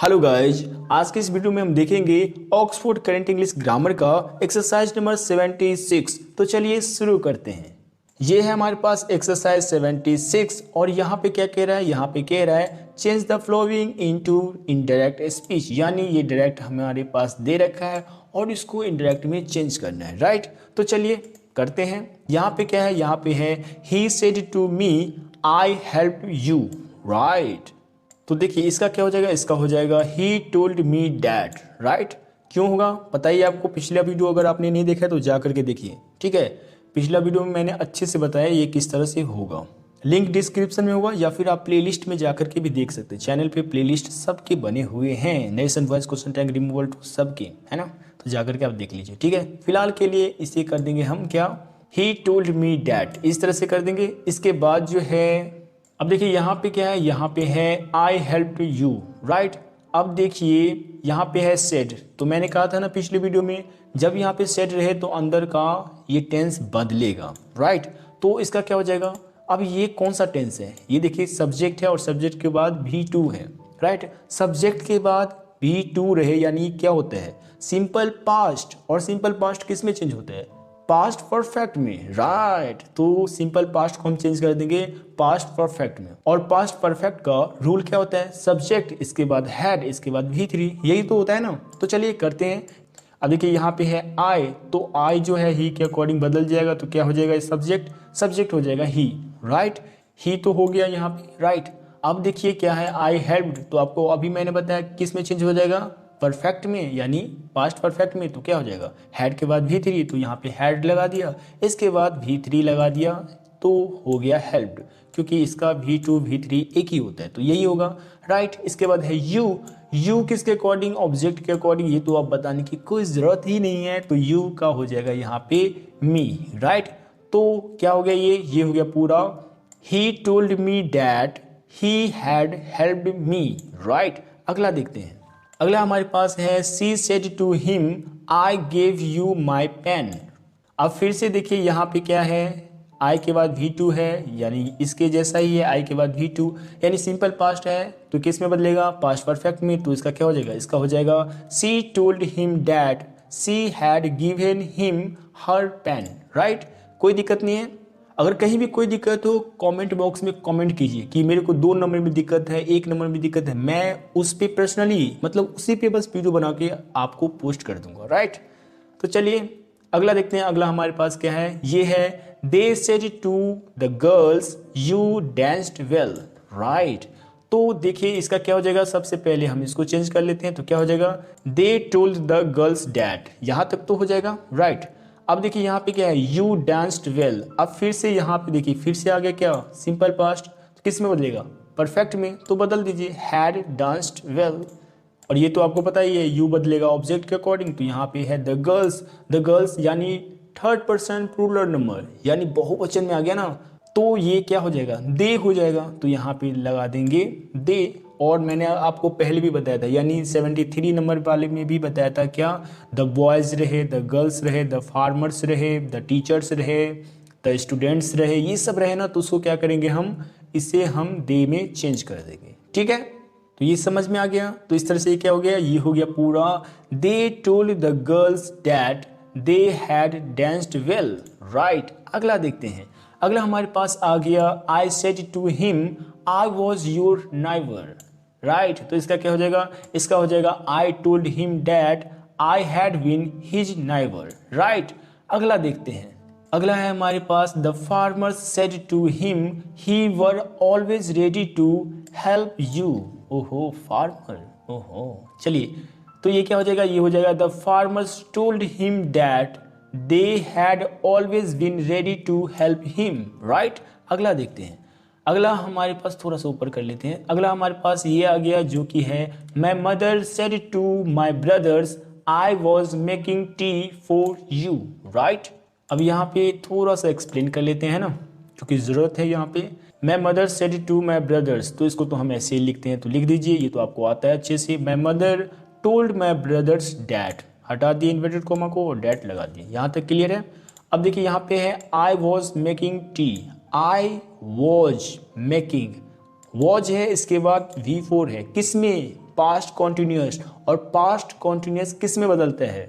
Hello guys, आज के इस वीडियो में हम देखेंगे ऑक्सफोर्ड करंट इंग्लिश ग्रामर का एक्सरसाइज नंबर 76। तो चलिए शुरू करते हैं। ये है हमारे पास एक्सरसाइज 76 और यहाँ पे क्या कह रहा है, यहाँ पे कह रहा है change the flowing into indirect speech, यानी ये डायरेक्ट हमारे पास दे रखा है और इसको इनडायरेक्ट में चेंज करना है। राइट, तो चलिए करते हैं। यहाँ पे क्या है, यहाँ पे है he said to me I help you. Right, तो देखिए इसका क्या हो जाएगा, इसका हो जाएगा he told me that. Right, क्यों होगा पता ही आपको। पिछला वीडियो अगर आपने नहीं देखा है तो जा करके देखिए, ठीक है। पिछला वीडियो में मैंने अच्छे से बताया ये किस तरह से होगा। लिंक डिस्क्रिप्शन में होगा या फिर आप प्लेलिस्ट में जा करके भी देख सकते हैं। चैनल पे प्लेलिस्ट सबके बने हुए हैं, nation voice question tag removal टू सबके, है ना। तो जा करके आप देख लीजिए, ठीक है। फिलहाल के लिए इसे कर देंगे हम क्या, ही टोल्ड मी डैट, इस तरह से कर देंगे। इसके बाद जो है, अब देखिए यहाँ पे क्या है, यहाँ पे है आई हेल्प यू। राइट, अब देखिए यहाँ पे है सेड। तो मैंने कहा था ना पिछले वीडियो में, जब यहाँ पे सेड रहे तो अंदर का ये टेंस बदलेगा। राइट, तो इसका क्या हो जाएगा, अब ये कौन सा टेंस है, ये देखिए सब्जेक्ट है और सब्जेक्ट के बाद V2 है। राइट, सब्जेक्ट के बाद V2 रहे यानी क्या होता है, सिंपल पास्ट। और सिंपल पास्ट किस में चेंज होता है, पास्ट परफेक्ट में। राइट, तो सिंपल पास्ट को हम चेंज कर देंगे पास्ट परफेक्ट में। और पास्ट परफेक्ट का रूल क्या होता है, सब्जेक्ट इसके बाद हैड इसके बाद V3, यही तो होता है ना। तो चलिए करते हैं। अब देखिए यहाँ पे है आई, तो आई जो है ही के अकॉर्डिंग बदल जाएगा, तो क्या हो जाएगा, सब्जेक्ट सब्जेक्ट हो जाएगा ही। राइट, ही तो हो गया यहाँ पे। राइट, अब देखिए क्या है आई हेल्प्ड, तो आपको अभी मैंने बताया किस में चेंज हो जाएगा, परफेक्ट में यानी पास्ट परफेक्ट में। तो क्या हो जाएगा, हैड के बाद V3, तो यहाँ पे हैड लगा दिया, इसके बाद V3 लगा दिया, तो हो गया हेल्प्ड, क्योंकि इसका V2 V3 एक ही होता है, तो यही होगा। राइट, इसके बाद है यू। यू किसके अकॉर्डिंग, ऑब्जेक्ट के अकॉर्डिंग, ये तो आप बताने की कोई जरूरत ही नहीं है, तो यू का हो जाएगा यहाँ पे मी। राइट, तो क्या हो गया, ये हो गया पूरा, he told me that he had helped me. Right, अगला देखते हैं। अगला हमारे पास है she said to him I gave you my pen. अब फिर से देखिए यहाँ पे क्या है, आई के बाद V2 है, यानी इसके जैसा ही है, आई के बाद V2 यानी सिंपल पास्ट है, तो किस में बदलेगा, पास्ट परफेक्ट में। तो इसका क्या हो जाएगा, इसका हो जाएगा she told him that she had given him her pen. Right, कोई दिक्कत नहीं है। अगर कहीं भी कोई दिक्कत हो कमेंट बॉक्स में कमेंट कीजिए कि मेरे को 2 नंबर में दिक्कत है, 1 नंबर में दिक्कत है, मैं उस पे पर्सनली मतलब उसी पे बस वीडियो बना के आपको पोस्ट कर दूंगा। राइट, तो चलिए अगला देखते हैं। अगला हमारे पास क्या है, ये है they said to the girls you danced well. Right, तो देखिए इसका क्या हो जाएगा, सबसे पहले हम इसको चेंज कर लेते हैं। तो क्या हो जाएगा, they told the girls that, यहां तक तो हो जाएगा। राइट, अब देखिए यहाँ पे क्या है, यू डांस्ड वेल। अब फिर से यहाँ पे देखिए फिर से आ गया क्या, सिंपल पास्ट, तो किस में बदलेगा, परफेक्ट में, तो बदल दीजिए हैड डांस्ड वेल। और ये तो आपको पता ही है, यू बदलेगा ऑब्जेक्ट के अकॉर्डिंग, तो यहाँ पे है द गर्ल्स यानी थर्ड पर्सन प्लूरल नंबर यानी बहुवचन में आ गया ना, तो ये क्या हो जाएगा, दे हो जाएगा, तो यहाँ पे लगा देंगे दे। और मैंने आपको पहले भी बताया था, यानी 73 नंबर वाले में भी बताया था क्या, द बॉयज़ रहे, द गर्ल्स रहे, द फार्मर्स रहे, द टीचर्स रहे, द स्टूडेंट्स रहे, ये सब रहे ना, तो उसको क्या करेंगे हम, इसे हम दे में चेंज कर देंगे। ठीक है, तो ये समझ में आ गया। तो इस तरह से क्या हो गया, ये हो गया पूरा, they told the girls that they had danced well. Right, अगला देखते हैं। अगला हमारे पास आ गया I said to him I was your neighbour. Right, तो इसका क्या हो जाएगा, इसका हो जाएगा I told him that I had been his neighbour. Right, अगला देखते हैं। अगला है हमारे पास the farmers said to him he were always ready to help you. ओहो फार्मर, ओहो, चलिए तो ये क्या हो जाएगा, ये हो जाएगा the farmers told him that they had always been ready to help him. Right, अगला देखते हैं। अगला हमारे पास थोड़ा सा ऊपर कर लेते हैं। अगला हमारे पास ये आ गया जो कि है my mother said to my brothers I was making tea for you. Right, अब यहाँ पे थोड़ा सा एक्सप्लेन कर लेते हैं ना, क्योंकि ज़रूरत है यहाँ पे। My mother said to my brothers, तो इसको तो हम ऐसे ही लिखते हैं, तो लिख दीजिए, ये तो आपको आता है अच्छे से। माई mother told my brothers that, हटा दिए इन्वर्टेड कोमा को और डैट लगा दिए, यहाँ तक क्लियर है। अब देखिए यहाँ पे है आई was making T, I was making, was है इसके बाद V4 है, किस में, पास्ट कॉन्टिन्यूअस, और पास्ट कॉन्टिन्यूअस किस में बदलते हैं?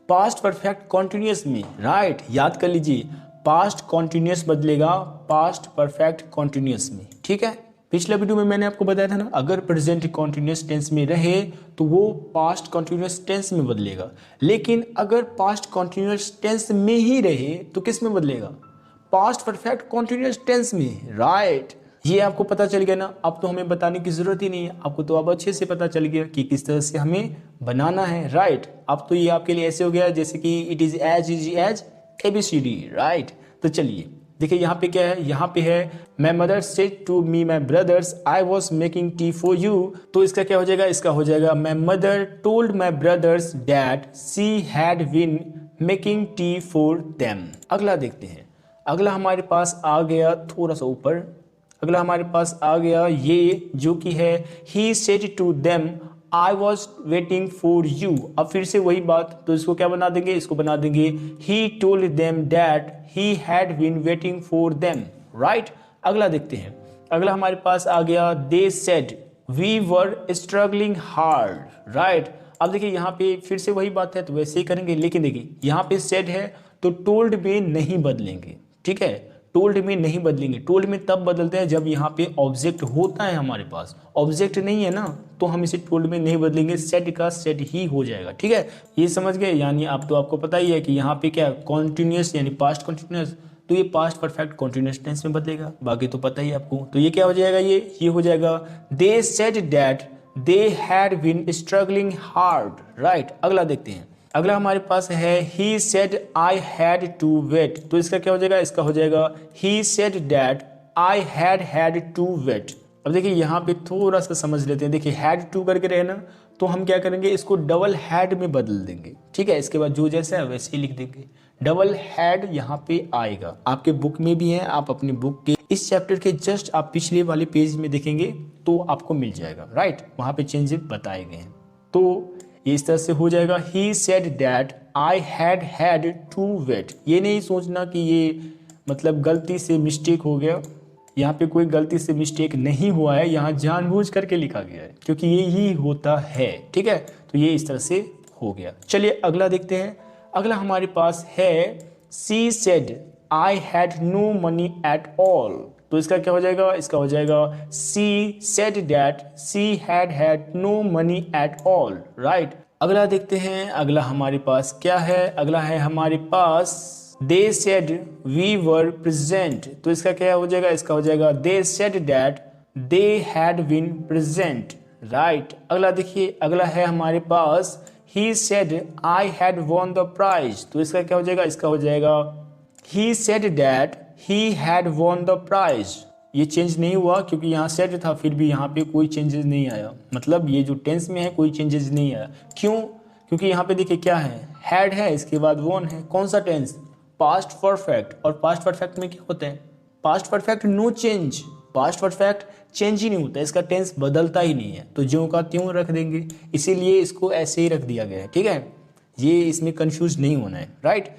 पास्ट परफेक्ट कॉन्टिन्यूअस में, राइट। याद कर लीजिए, पास्ट कॉन्टिन्यूअस बदलेगा पास्ट परफेक्ट कॉन्टिन्यूअस में, ठीक है। पिछले वीडियो में मैंने आपको बताया था ना, अगर प्रेजेंट कॉन्टिन्यूअस टेंस में रहे तो वो पास्ट कॉन्टिन्यूअस टेंस में बदलेगा, लेकिन अगर पास्ट कॉन्टिन्यूअस टेंस में ही रहे तो किस में बदलेगा? पास्ट परफेक्ट कॉन्टिन्यूअस टेंस में, राइट। ये आपको पता चल गया ना, अब तो हमें बताने की जरूरत ही नहीं है, आपको तो अब अच्छे से पता चल गया कि किस तरह से हमें बनाना है, राइट। अब तो ये आपके लिए ऐसे हो गया जैसे कि it is as ABCD, right. तो चलिए देखिए यहाँ पे क्या है, यहाँ पे है my mother said to me my brothers I was making tea for you. तो इसका क्या हो जाएगा? इसका हो जाएगा my mother told my brothers that she had been making tea for them. अगला देखते हैं, अगला हमारे पास आ गया थोड़ा सा ऊपर, अगला हमारे पास आ गया ये जो कि है he said to them I was waiting for you. अब फिर से वही बात, तो इसको क्या बना देंगे? इसको बना देंगे he told them that he had been waiting for them, right. अगला देखते हैं, अगला हमारे पास आ गया they said we were struggling hard, right. अब देखिए यहाँ पे फिर से वही बात है, तो वैसे ही करेंगे, लेकिन देखिए यहाँ पे सेड है तो टोल्ड में नहीं बदलेंगे, ठीक है। टोल्ड में नहीं बदलेंगे, टोल्ड में तब बदलते हैं जब यहाँ पे ऑब्जेक्ट होता है, हमारे पास ऑब्जेक्ट नहीं है ना, तो हम इसे टोल्ड में नहीं बदलेंगे, सेड का सेड ही हो जाएगा, ठीक है। ये समझ गए? यानी अब तो आपको पता ही है कि यहाँ पे क्या कॉन्टिन्यूअस यानी पास्ट कॉन्टिन्यूअस, तो ये पास्ट परफेक्ट कॉन्टिन्यूअस टेंस में बदलेगा, बाकी तो पता ही है आपको। तो ये क्या हो जाएगा? ये हो जाएगा they said that they had been struggling hard, right. अगला देखते हैं, अगला हमारे पास है he said I had to wait. तो इसका क्या हो जाएगा? इसका हो जाएगा he said that I had to wait. अब देखिए यहाँ पे थोड़ा सा समझ लेते हैं, देखिए हैड टू करके रहे ना, तो हम क्या करेंगे? इसको डबल हैड में बदल देंगे, ठीक है। इसके बाद जो जैसा है वैसे ही लिख देंगे, डबल हैड यहाँ पे आएगा। आपके बुक में भी है, आप अपनी बुक के इस चैप्टर के जस्ट आप पिछले वाले पेज में देखेंगे तो आपको मिल जाएगा, राइट। वहाँ पे चेंजेस बताए गए हैं, तो ये इस तरह से हो जाएगा he said that I had to wait. ये नहीं सोचना कि ये मतलब गलती से मिस्टेक हो गया, यहाँ पे कोई गलती से मिस्टेक नहीं हुआ है, यहाँ जानबूझ करके लिखा गया है क्योंकि ये ही होता है, ठीक है। तो ये इस तरह से हो गया। चलिए अगला देखते हैं, अगला हमारे पास है she said I had no money at all. तो इसका क्या हो जाएगा? इसका हो जाएगा she said that she had no money at all, right. अगला देखते हैं, अगला हमारे पास क्या है? अगला है हमारे पास they said we were present. तो इसका क्या हो जाएगा? इसका हो जाएगा they said that they had been present, right. अगला देखिए, अगला है हमारे पास he said I had won the prize. तो इसका क्या हो जाएगा? इसका हो जाएगा he said that he had won the prize. ये चेंज नहीं हुआ क्योंकि यहाँ सेड था, फिर भी यहाँ पे कोई चेंजेस नहीं आया, मतलब ये जो टेंस में है कोई चेंजेस नहीं आया। क्यों? क्योंकि यहाँ पे देखिए क्या है, हैड है, इसके बाद वॉन है। कौन सा टेंस? Past perfect. और पास्ट परफेक्ट में क्या होता है? Past perfect no change, past perfect change ही नहीं होता, इसका टेंस बदलता ही नहीं है, तो ज्यों का त्यों रख देंगे, इसीलिए इसको ऐसे ही रख दिया गया है, ठीक है। ये इसमें कंफ्यूज नहीं होना है, राइट।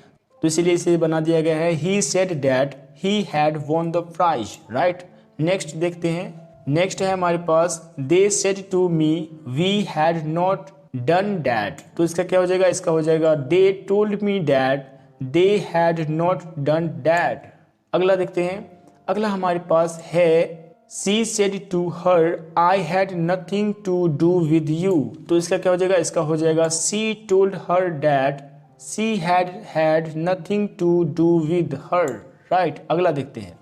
तो इसीलिए इसे बना दिया गया है he said that he had won the prize, right. Next देखते हैं, नेक्स्ट है हमारे पास they said to me we had not done that. तो इसका क्या हो जाएगा? इसका हो जाएगा they told me that they had not done that. अगला देखते हैं, अगला हमारे पास है she said to her I had nothing to do with you. तो इसका क्या हो जाएगा? इसका हो जाएगा she told her that she had nothing to do with her, right. अगला देखते हैं,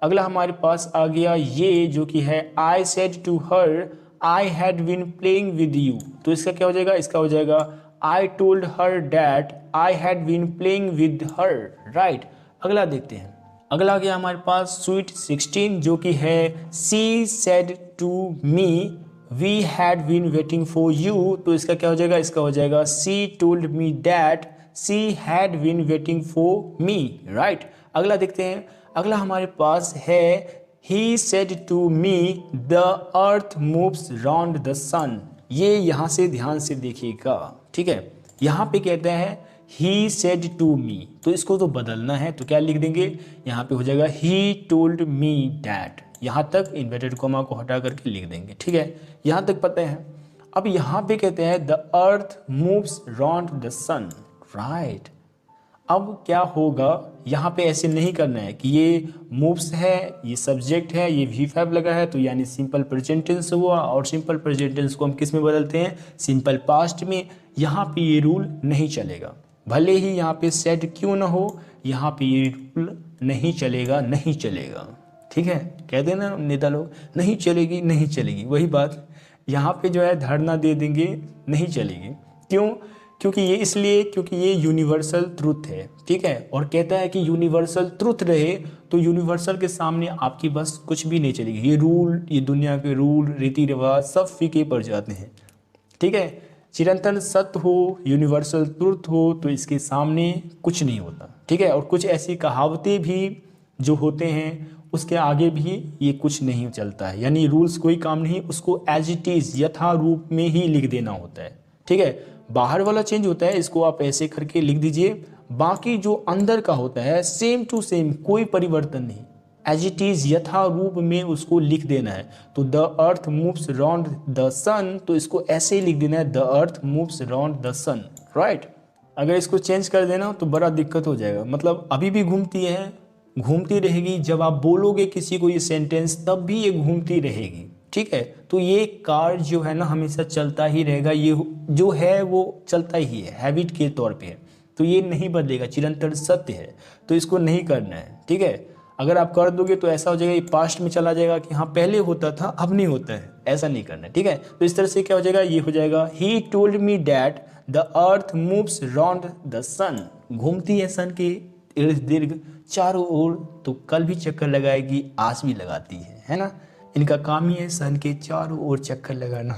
अगला हमारे पास आ गया ये जो कि है I said to her I had been playing with you. तो इसका क्या हो जाएगा? इसका हो जाएगा I told her that I had been playing with her, right. अगला देखते हैं, अगला आ गया हमारे पास स्वीट 16 जो कि है she said to me we had been waiting for you. तो इसका क्या हो जाएगा? इसका हो जाएगा she told me that she had been waiting for me, right. अगला देखते हैं, अगला हमारे पास है he said to me the earth moves round the sun. ये यहाँ से ध्यान से देखिएगा, ठीक है। यहाँ पे कहते हैं ही सेड टू मी, तो इसको तो बदलना है, तो क्या लिख देंगे? यहाँ पे हो जाएगा ही टोल्ड मी दैट। यहाँ तक इन्वर्टेड कॉमा को हटा करके लिख देंगे, ठीक है। यहाँ तक पता है। अब यहाँ पे कहते हैं the earth moves round the sun, right. अब क्या होगा, यहाँ पे ऐसे नहीं करना है कि ये मूव्स है, ये सब्जेक्ट है, ये V5 लगा है तो यानी सिंपल प्रेजेंट टेंस हुआ, और सिंपल प्रेजेंट टेंस को हम किस में बदलते हैं, सिंपल पास्ट में। यहाँ पे ये रूल नहीं चलेगा, भले ही यहाँ पे सेड क्यों ना हो, यहाँ पे ये रूल नहीं चलेगा, नहीं चलेगा, ठीक है। कहते हैं ना नेता लोग, नहीं चलेगी नहीं चलेगी, वही बात यहाँ पे जो है धरना दे देंगे, नहीं चलेगी। क्यों? क्योंकि ये इसलिए क्योंकि ये यूनिवर्सल ट्रुथ है, ठीक है। और कहता है कि यूनिवर्सल ट्रुथ रहे तो यूनिवर्सल के सामने आपकी बस कुछ भी नहीं चलेगी। ये रूल, ये दुनिया के रूल, रीति रिवाज सब फीके पड़ जाते हैं, ठीक है। चिरंतन सत्य हो, यूनिवर्सल ट्रुथ हो तो इसके सामने कुछ नहीं होता, ठीक है। और कुछ ऐसी कहावतें भी जो होते हैं उसके आगे भी ये कुछ नहीं चलता है, यानी रूल्स कोई काम नहीं, उसको एज इट इज यथा रूप में ही लिख देना होता है, ठीक है। बाहर वाला चेंज होता है, इसको आप ऐसे करके लिख दीजिए, बाकी जो अंदर का होता है सेम टू सेम, कोई परिवर्तन नहीं, एज इट इज यथा रूप में उसको लिख देना है। तो the earth moves round the sun, तो इसको ऐसे ही लिख देना है, the earth moves round the sun, right. अगर इसको चेंज कर देना तो बड़ा दिक्कत हो जाएगा, मतलब अभी भी घूमती है, घूमती रहेगी, जब आप बोलोगे किसी को ये सेंटेंस तब भी ये घूमती रहेगी, ठीक है। तो ये कार जो है ना हमेशा चलता ही रहेगा, ये जो है वो चलता ही है, हैबिट के तौर पे, तो ये नहीं बदलेगा, चिरंतन सत्य है, तो इसको नहीं करना है, ठीक है। अगर आप कर दोगे तो ऐसा हो जाएगा, ये पास्ट में चला जाएगा कि हाँ पहले होता था अब नहीं होता है, ऐसा नहीं करना है, ठीक है। तो इस तरह से क्या हो जाएगा, ये हो जाएगा, he told me that the earth moves round the sun, घूमती है सन के इर्द गिर्द चारों ओर, तो कल भी चक्कर लगाएगी, आज भी लगाती है ना। इनका काम ही है सन के चारों ओर चक्कर लगाना।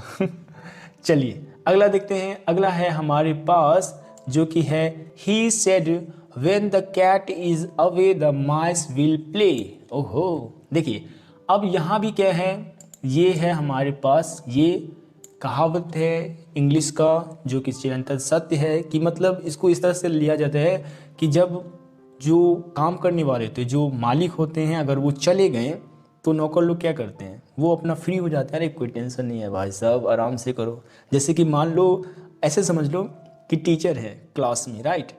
चलिए अगला देखते हैं। अगला है हमारे पास जो कि है he said when the cat is away the mice will play. ओहो, देखिए अब यहाँ भी क्या है, ये है हमारे पास, ये कहावत है इंग्लिश का जो कि चिरंतन सत्य है, कि मतलब इसको इस तरह से लिया जाता है कि जब जो काम करने वाले थे, जो मालिक होते हैं, अगर वो चले गए तो नौकर लोग क्या करते हैं, वो अपना फ्री हो जाते हैं, अरे कोई टेंशन नहीं है भाई साहब, आराम से करो। जैसे कि मान लो, ऐसे समझ लो कि टीचर है क्लास में, राइट,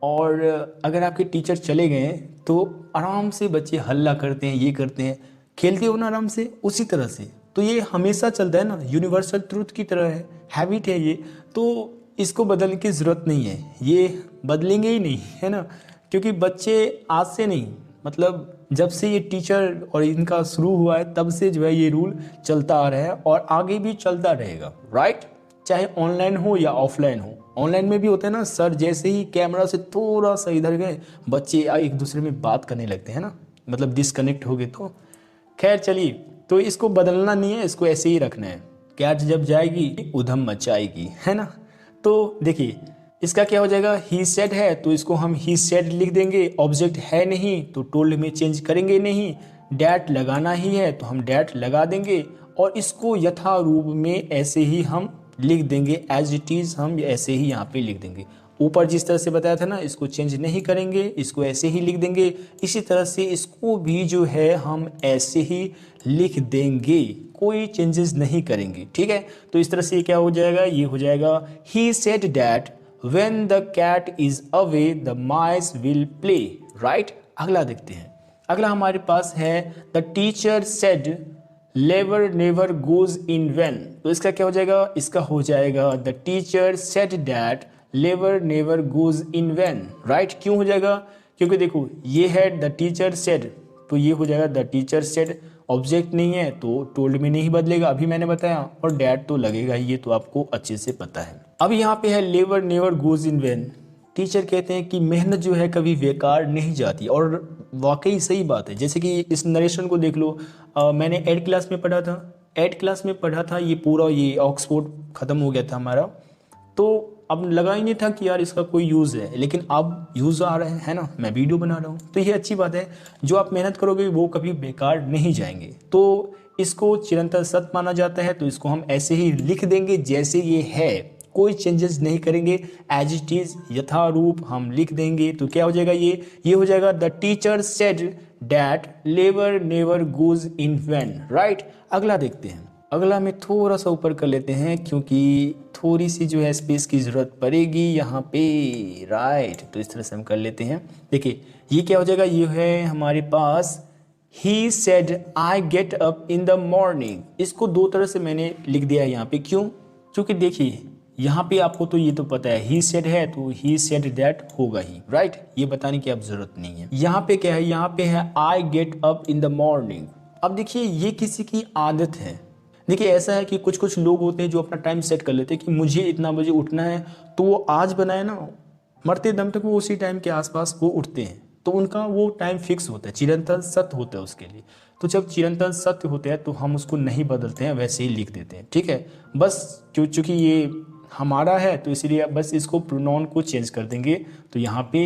और अगर आपके टीचर चले गए तो आराम से बच्चे हल्ला करते हैं, ये करते हैं, खेलते हो ना आराम से, उसी तरह से। तो ये हमेशा चलता है ना, यूनिवर्सल ट्रूथ की तरह है, हैबिट है ये, तो इसको बदलने की ज़रूरत नहीं है, ये बदलेंगे ही नहीं, है ना। क्योंकि बच्चे आज से नहीं, मतलब जब से ये टीचर और इनका शुरू हुआ है तब से जो है ये रूल चलता आ रहा है और आगे भी चलता रहेगा, राइट। चाहे ऑनलाइन हो या ऑफलाइन हो, ऑनलाइन में भी होता है ना, सर जैसे ही कैमरा से थोड़ा सा इधर गए बच्चे एक दूसरे में बात करने लगते हैं ना, मतलब डिसकनेक्ट हो गए तो। खैर चलिए, तो इसको बदलना नहीं है, इसको ऐसे ही रखना है। कैट जब जाएगी उधम मचाएगी, है ना। तो देखिए इसका क्या हो जाएगा, ही सेड है तो इसको हम ही सेड लिख देंगे, ऑब्जेक्ट है नहीं तो टोल्ड में चेंज करेंगे नहीं, डैट लगाना ही है तो हम डैट लगा देंगे, और इसको यथा रूप में ऐसे ही हम लिख देंगे, एज इट इज हम ऐसे ही यहाँ पे लिख देंगे। ऊपर जिस तरह से बताया था ना, इसको चेंज नहीं करेंगे, इसको ऐसे ही लिख देंगे, इसी तरह से इसको भी जो है हम ऐसे ही लिख देंगे, कोई चेंजेस नहीं करेंगे, ठीक है। तो इस तरह से क्या हो जाएगा, ये हो जाएगा, he said that when the cat is away the mice will play, right। अगला देखते हैं। अगला हमारे पास है the teacher said never never goes in vain। तो इसका क्या हो जाएगा, इसका हो जाएगा the teacher said that never never goes in vain, right। क्यों हो जाएगा, क्योंकि देखो ये है the teacher said, तो ये हो जाएगा the teacher said, ऑब्जेक्ट नहीं है तो टोल्ड में नहीं बदलेगा, अभी मैंने बताया, और डैट तो लगेगा, ये तो आपको अच्छे से पता है। अब यहाँ पे है लेवर never goes in vain. Teacher कहते हैं कि मेहनत जो है कभी बेकार नहीं जाती, और वाकई सही बात है। जैसे कि इस नरेशन को देख लो, मैंने 8 क्लास में पढ़ा था, 8 क्लास में पढ़ा था, ये पूरा ये ऑक्सफोर्ड ख़त्म हो गया था हमारा, तो अब लगा ही नहीं था कि यार इसका कोई यूज़ है, लेकिन अब यूज़ आ रहा है ना, मैं वीडियो बना रहा हूँ, तो ये अच्छी बात है। जो आप मेहनत करोगे वो कभी बेकार नहीं जाएंगे, तो इसको चिरंतन सत्य माना जाता है, तो इसको हम ऐसे ही लिख देंगे जैसे ये है, कोई चेंजेस नहीं करेंगे, एज इट इज यथा रूप हम लिख देंगे। तो क्या हो जाएगा, ये हो जाएगा द टीचर सेड डैट लेवर never goes in vain, right. अगला देखते हैं। अगला में थोड़ा सा ऊपर कर लेते हैं क्योंकि थोड़ी सी जो है स्पेस की ज़रूरत पड़ेगी यहाँ पे, राइट। तो इस तरह से हम कर लेते हैं। देखिए ये क्या हो जाएगा, ये है हमारे पास he said I get up in the morning. इसको दो तरह से मैंने लिख दिया है यहाँ पे, क्यों? क्योंकि देखिए यहाँ पे आपको तो ये तो पता है ही सेड है तो ही सेड दैट होगा ही, राइट। ये बताने की अब जरूरत नहीं है। यहाँ पे क्या है, यहाँ पे है आई get up in the morning. अब देखिए ये किसी की आदत है। देखिए ऐसा है कि कुछ कुछ लोग होते हैं जो अपना टाइम सेट कर लेते हैं कि मुझे इतना बजे उठना है, तो वो आज बनाए ना, मरते दम तक वो उसी टाइम के आसपास वो उठते हैं। तो उनका वो टाइम फिक्स होता है, चिरंतन सत्य होता है उसके लिए। तो जब चिरंतन सत्य होते हैं तो हम उसको नहीं बदलते हैं, वैसे ही लिख देते हैं, ठीक है। बस चूँकि ये हमारा है तो इसीलिए बस इसको प्रोनाउन को चेंज कर देंगे। तो यहाँ पे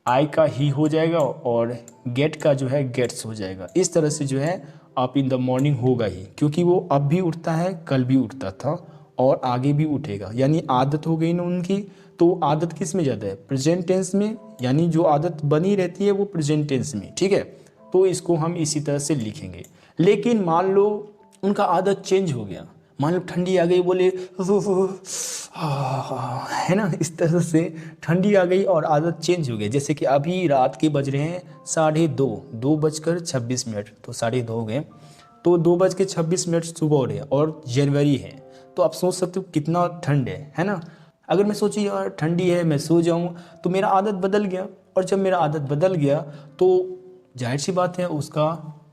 आई का ही हो जाएगा और गेट का जो है गेट्स हो जाएगा। इस तरह से जो है अप इन द मॉर्निंग होगा ही, क्योंकि वो अब भी उठता है, कल भी उठता था और आगे भी उठेगा, यानी आदत हो गई ना उनकी। तो आदत किस में ज़्यादा है, प्रेजेंट टेंस में, यानी जो आदत बनी रहती है वो प्रेजेंट टेंस में, ठीक है। तो इसको हम इसी तरह से लिखेंगे। लेकिन मान लो उनका आदत चेंज हो गया, मान लो ठंडी आ गई, बोले है ना, इस तरह से ठंडी आ गई और आदत चेंज हो गई। जैसे कि अभी रात के बज रहे हैं 2:30, 2:26, तो 2:30 हो गए। तो 2:26 सुबह हो रहे हैं और जनवरी है। तो आप सोच सकते हो कितना ठंड है ना। अगर मैं सोचूं यार ठंडी है, मैं सो जाऊं, तो मेरा आदत बदल गया। और जब मेरा आदत बदल गया तो जाहिर सी बात है उसका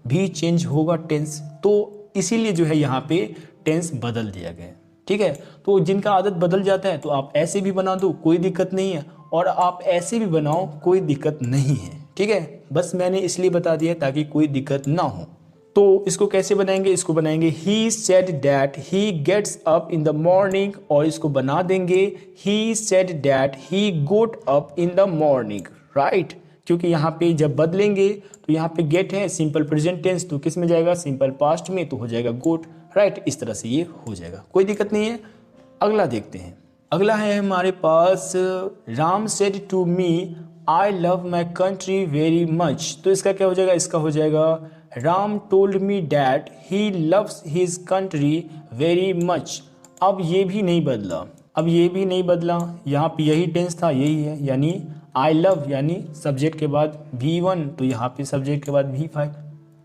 भी चेंज होगा टेंस। तो इसीलिए जो है यहाँ पे टेंस बदल दिया गया, ठीक है। तो जिनका आदत बदल जाता है तो आप ऐसे भी बना दो, कोई दिक्कत नहीं है, और आप ऐसे भी बनाओ, कोई दिक्कत नहीं है, ठीक है। बस मैंने इसलिए बता दिया ताकि कोई दिक्कत ना हो। तो इसको कैसे बनाएंगे, इसको बनाएंगे he said that he gets up in the morning, और इसको बना देंगे he said that he got up in the morning, right. क्योंकि यहाँ पे जब बदलेंगे तो यहाँ पे गेट है सिंपल प्रेजेंट टेंस, तो किस में जाएगा, सिंपल पास्ट में, तो हो जाएगा गोट, राइट। इस तरह से ये हो जाएगा, कोई दिक्कत नहीं है। अगला देखते हैं। अगला है हमारे पास Ram said to me I love my country very much. तो इसका क्या हो जाएगा, इसका हो जाएगा Ram told me that he loves his country very much. अब ये भी नहीं बदला, अब ये भी नहीं बदला, यहाँ पे यही टेंस था, यही है, यानी आई लव, यानी सब्जेक्ट के बाद V1, तो यहाँ पे सब्जेक्ट के बाद V5।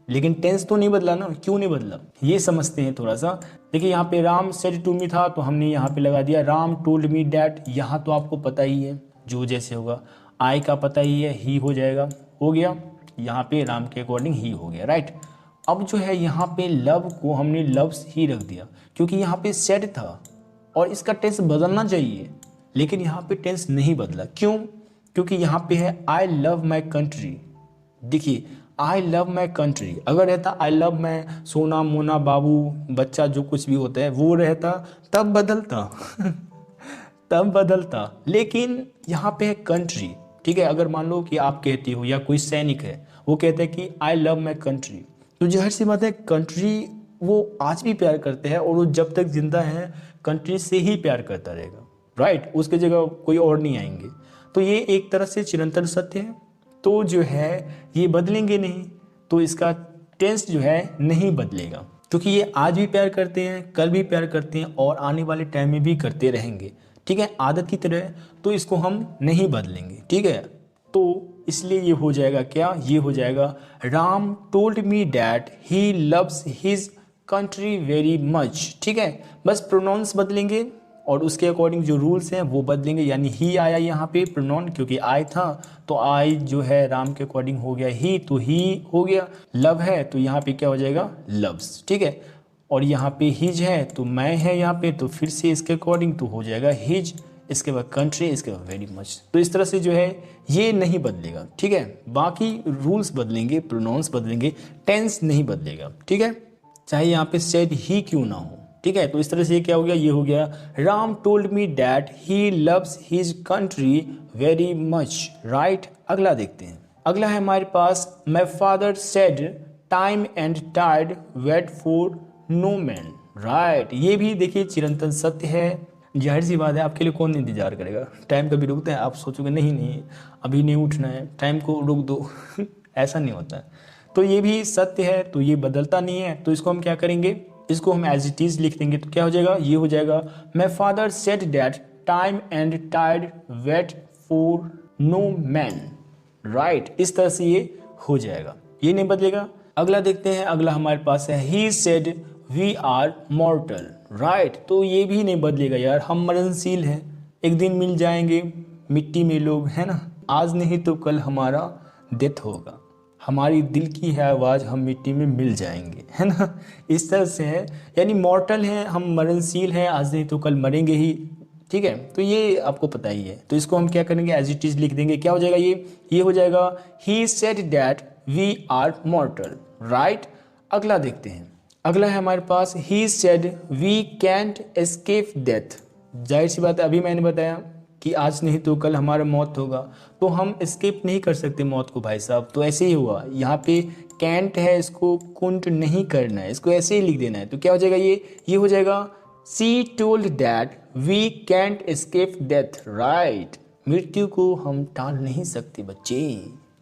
लेकिन टेंस तो नहीं बदला ना, क्यों नहीं बदला ये समझते हैं थोड़ा सा। देखिए यहाँ पे राम सेड टू मी था तो हमने यहाँ पे लगा दिया राम टोल्ड मी डैट। यहाँ तो आपको पता ही है जो जैसे होगा, आई का पता ही है, ही हो जाएगा, हो गया। यहाँ पे राम के अकॉर्डिंग ही हो गया, राइट। अब जो है यहाँ पे लव को हमने लव्स ही रख दिया, क्योंकि यहाँ पे सेड था और इसका टेंस बदलना चाहिए, लेकिन यहाँ पे टेंस नहीं बदला। क्यों? क्योंकि यहाँ पे है आई लव माई कंट्री। देखिए आई लव माई कंट्री, अगर रहता आई लव माई सोना मोना बाबू बच्चा जो कुछ भी होता है वो रहता तब बदलता तब बदलता। लेकिन यहाँ पे है कंट्री, ठीक है। अगर मान लो कि आप कहते हो या कोई सैनिक है वो कहते हैं कि आई लव माई कंट्री, तो जाहिर सी बात है कंट्री वो आज भी प्यार करते हैं और वो जब तक जिंदा है कंट्री से ही प्यार करता रहेगा, राइट। उसके जगह कोई और नहीं आएंगे। तो ये एक तरह से चिरंतन सत्य है। तो जो है ये बदलेंगे नहीं, तो इसका टेंस जो है नहीं बदलेगा, क्योंकि ये आज भी प्यार करते हैं, कल भी प्यार करते हैं और आने वाले टाइम में भी करते रहेंगे, ठीक है, आदत की तरह। तो इसको हम नहीं बदलेंगे, ठीक है। तो इसलिए ये हो जाएगा क्या, ये हो जाएगा Ram told me that he loves his country very much, ठीक है। बस प्रोनाउंस बदलेंगे और उसके अकॉर्डिंग जो रूल्स हैं वो बदलेंगे। यानी ही आया यहाँ पे प्रोनाउन, क्योंकि आई था तो आई जो है राम के अकॉर्डिंग हो गया ही, तो ही हो गया। लव है तो यहाँ पे क्या हो जाएगा, लव्स, ठीक है। और यहाँ पे हिज है तो मैं है यहाँ पे, तो फिर से इसके अकॉर्डिंग तो हो जाएगा हिज, इसके बाद कंट्री, इसके बाद वेरी मच। तो इस तरह से जो है ये नहीं बदलेगा, ठीक है। बाकी रूल्स बदलेंगे, प्रोनाउंस बदलेंगे, टेंस नहीं बदलेगा, ठीक है, चाहे यहाँ पे सेड ही क्यों ना हो, ठीक है। तो इस तरह से क्या हो गया, ये हो गया Ram told me that he loves his country very much, right. अगला देखते हैं। अगला है हमारे पास my father said time and tide wait for no man, right. ये भी देखिए चिरंतन सत्य है। जाहिर सी बात है आपके लिए कौन इंतजार करेगा, टाइम कभी रुकता है? आप सोचोगे नहीं अभी नहीं उठना है, टाइम को रुक दो ऐसा नहीं होता है। तो ये भी सत्य है, तो ये बदलता नहीं है। तो इसको हम क्या करेंगे, इसको हम एज इट इज लिख देंगे तो क्या हो जाएगा, ये हो जाएगा my father said that time and tide wait for no man, right. इस तरह से ये हो जाएगा, ये नहीं बदलेगा। अगला देखते हैं, अगला हमारे पास है he said we are mortal, right. तो ये भी नहीं बदलेगा यार, हम मरणशील हैं, एक दिन मिल जाएंगे मिट्टी में लोग, है ना। आज नहीं तो कल हमारा डेथ होगा, हमारी दिल की है आवाज़, हम मिट्टी में मिल जाएंगे, है ना। इस तरह से है, यानी मॉर्टल हैं, हम मरणशील हैं, आज नहीं तो कल मरेंगे ही, ठीक है। तो ये आपको पता ही है। तो इसको हम क्या करेंगे, एज इट इज लिख देंगे। क्या हो जाएगा ये हो जाएगा he said that we are mortal, right. अगला देखते हैं, अगला है हमारे पास he said we can't escape death. जाहिर सी बात है, अभी मैंने बताया कि आज नहीं तो कल हमारा मौत होगा, तो हम एस्केप नहीं कर सकते मौत को भाई साहब। तो ऐसे ही हुआ, यहाँ पे कैंट है, इसको कुंट नहीं करना है, इसको ऐसे ही लिख देना है। तो क्या हो जाएगा ये हो जाएगा she told that we can't escape death, right. मृत्यु को हम टाल नहीं सकते बच्चे।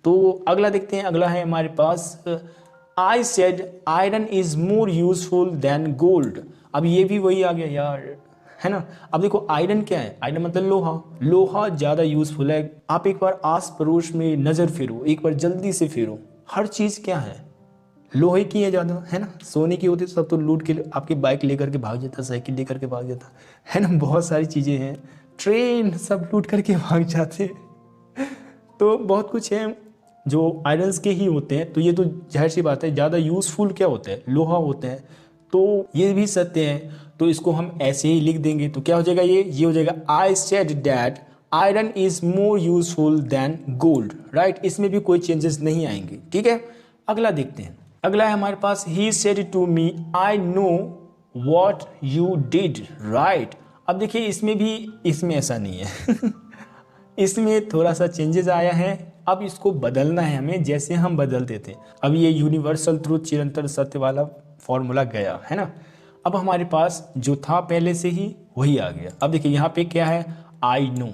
तो अगला देखते हैं, अगला है हमारे पास I said iron is more useful than gold. अब ये भी वही आ गया यार, है ना। अब देखो आयरन क्या है, आयरन मतलब लोहा ज़्यादा यूजफुल है। आप एक बार आस पड़ोस में नज़र फेरो, एक बार जल्दी से फेरो, हर चीज़ क्या है, लोहे की है ज़्यादा, है ना। सोने की होती तो सब तो लूट के आपकी बाइक लेकर के भाग जाता, साइकिल लेकर के भाग जाता, है ना। बहुत सारी चीज़ें हैं, ट्रेन सब लूट करके भाग जाते। तो बहुत कुछ है जो आयरन्स के ही होते हैं। तो ये तो जाहिर सी बात है, ज़्यादा यूज़फुल क्या होता है, लोहा होते हैं। तो ये भी सत्य है, तो इसको हम ऐसे ही लिख देंगे। तो क्या हो जाएगा ये हो जाएगा I said that iron is more useful than gold, right. इसमें भी कोई चेंजेस नहीं आएंगे, ठीक है। अगला देखते हैं, अगला है हमारे पास he said to me I know what you did, right. अब देखिए इसमें ऐसा नहीं है इसमें थोड़ा सा चेंजेस आया है, अब इसको बदलना है हमें, जैसे हम बदलते थे। अब ये यूनिवर्सल ट्रूथ चिरंतन सत्य वाला फॉर्मूला गया, है ना। अब हमारे पास जो था पहले से ही वही आ गया। अब देखिए यहाँ पे क्या है, आई नो,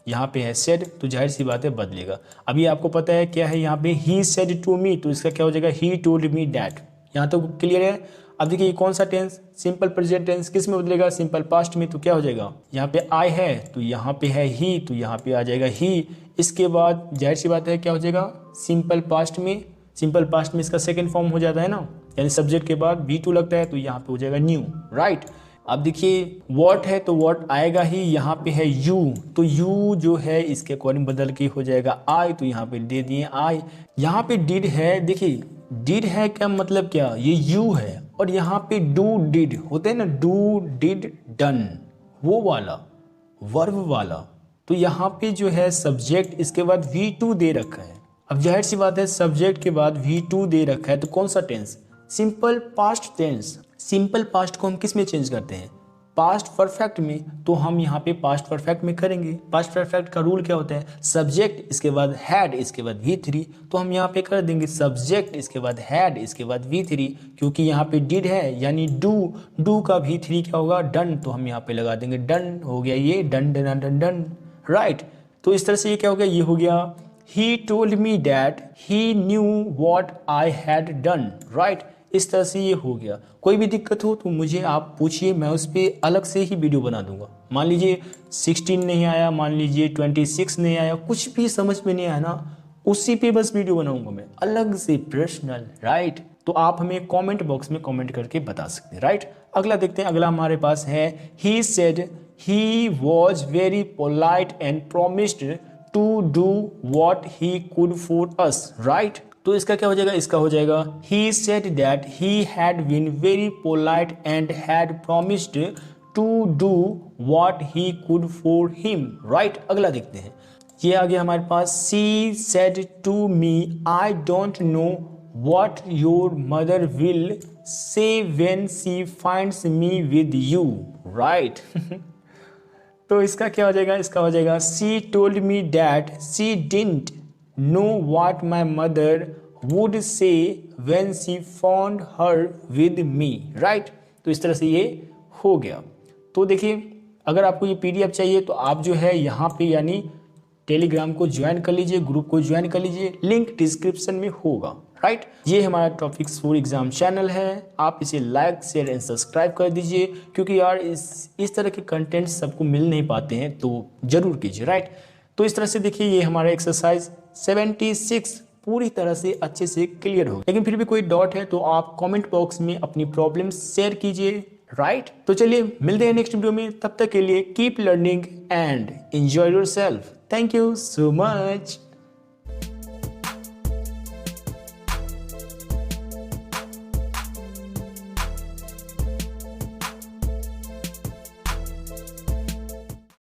यहाँ पे है सेड, तो जाहिर सी बात है बदलेगा। अभी आपको पता है क्या है, यहाँ पे ही सेड टू मी, तो इसका क्या हो जाएगा ही टोल्ड मी डैट। यहाँ तो क्लियर है। अब देखिए कौन सा टेंस, सिंपल प्रेजेंट टेंस, किस में बदलेगा, सिंपल पास्ट में। तो क्या हो जाएगा, यहाँ पे आई है तो यहाँ पे है ही, तो यहाँ पे आ जाएगा ही। इसके बाद जाहिर सी बात है क्या हो जाएगा, सिंपल पास्ट में इसका सेकेंड फॉर्म हो जाता है ना, यानी सब्जेक्ट के बाद V2 लगता है, तो यहाँ पे हो जाएगा न्यू, राइट। अब देखिए वॉट है तो वॉट आएगा ही, यहाँ पे है यू, तो यू जो है इसके अकॉर्डिंग बदल के हो जाएगा आई, तो यहाँ पे दे दिए आई। यहाँ पे डिड है, देखिए डिड है क्या मतलब क्या, ये यू है, और यहाँ पे डू डिड होते हैं ना, डू डिड डन, वो वाला वर्ब वाला। तो यहाँ पे जो है सब्जेक्ट, इसके बाद V2 दे रखा है। अब जाहिर सी बात है सब्जेक्ट के बाद V2 दे रखा है, तो कौन सा tense, simple past tense. Simple past को हम किस में चेंज करते हैं, पास्ट परफेक्ट में। तो हम यहाँ पे पास्ट परफेक्ट में करेंगे। पास्ट परफेक्ट का रूल क्या होता है, सब्जेक्ट इसके बाद हैड इसके बाद V3, तो हम यहाँ पे कर देंगे सब्जेक्ट इसके बाद हैड इसके बाद V3, क्योंकि यहाँ पे डिड है यानी डू का V3 क्या होगा, डन, तो हम यहाँ पे लगा देंगे डन, हो गया ये done done done done, right. तो इस तरह से ये क्या हो गया, ये हो गया ही told me that he knew what I had done, right. इस तरह से ये हो गया। कोई भी दिक्कत हो तो मुझे आप पूछिए, मैं उस पर अलग से ही वीडियो बना दूंगा। मान लीजिए 16 नहीं आया, मान लीजिए 26 नहीं आया, कुछ भी समझ में नहीं आया ना, उसी पे बस वीडियो बनाऊंगा मैं अलग से पर्सनल, राइट। तो आप हमें कमेंट बॉक्स में कमेंट करके बता सकते हैं, राइट। अगला देखते हैं, अगला हमारे पास है he said he was very polite and promised to do what he could for us, right. तो इसका क्या हो जाएगा, इसका हो जाएगा he said that he had been very polite and had promised to do what he could for him, right. अगला देखते हैं, ये आ गया हमारे पास she said to me I don't know what your mother will say when she finds me with you, right. तो इसका क्या हो जाएगा, इसका हो जाएगा she told me that she didn't know what my mother would say when she found her with me, right. तो इस तरह से ये हो गया। तो देखिए अगर आपको ये PDF चाहिए तो आप जो है यहाँ पे यानी टेलीग्राम को ज्वाइन कर लीजिए, ग्रुप को ज्वाइन कर लीजिए, लिंक डिस्क्रिप्शन में होगा, राइट। ये हमारा टॉपिक्स 4 एग्जाम चैनल है, आप इसे लाइक शेयर एंड सब्सक्राइब कर दीजिए, क्योंकि यार इस तरह के कंटेंट सबको मिल नहीं पाते हैं, तो जरूर कीजिए, राइट। तो इस तरह से देखिए ये हमारा एक्सरसाइज 76 पूरी तरह से अच्छे से क्लियर हो। लेकिन फिर भी कोई डाउट है तो आप कमेंट बॉक्स में अपनी प्रॉब्लम शेयर कीजिए, राइट। तो चलिए मिलते हैं नेक्स्ट वीडियो में, तब तक के लिए keep learning and enjoy yourself. Thank you so much.